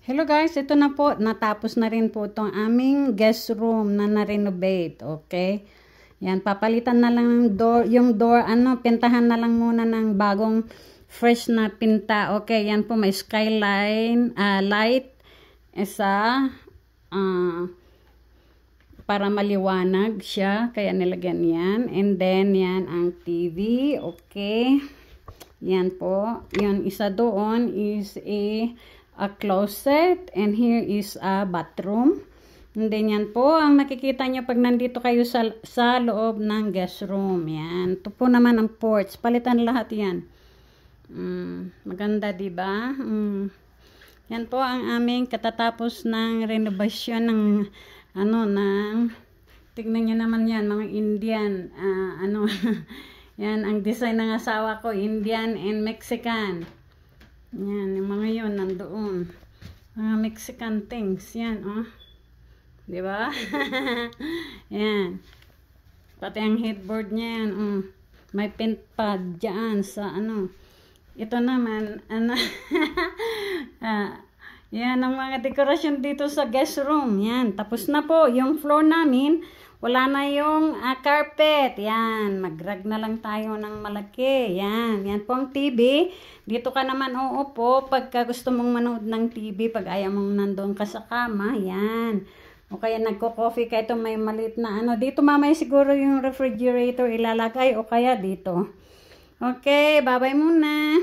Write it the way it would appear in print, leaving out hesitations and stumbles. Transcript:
Hello guys, ito na po. Natapos na rin po itong aming guest room na na-renovate. Okay? Yan, papalitan na lang yung door, pintahan na lang muna ng bagong fresh na pinta. Okay, yan po may skyline, light, isa, para maliwanag siya. Kaya nilagyan yan. And then, yan ang TV. Okay. Yan po. Yan, isa doon is a closet, and here is a bathroom. And then yan po ang nakikita nyo pag nandito kayo sa loob ng guest room. Yan. Ito po naman ang porch. Palitan lahat yan. Maganda, diba? Yan po ang aming katatapos ng renovation ng tignan nyo naman yan, mga Indian. Yan, ang design ng asawa ko, Indian and Mexican. Yan, yung mga yun, nandoon. Mga Mexican things. Yan, oh. Diba? Yan. Pati ang headboard niya yan, oh. May paint pad dyan sa, Ito naman, yan, ang mga dekorasyon dito sa guest room. Yan, tapos na po. Yung floor namin, wala na yung carpet. Yan, mag-rag na lang tayo ng malaki. Yan, yan po ang TV. Dito ka naman uupo pagka gusto mong manood ng TV, pag ayaw mong nandoon ka sa kama. Yan. O kaya nagko-coffee ka, ito may maliit na Dito mamaya siguro yung refrigerator ilalagay o kaya dito. Okay, bye-bye muna.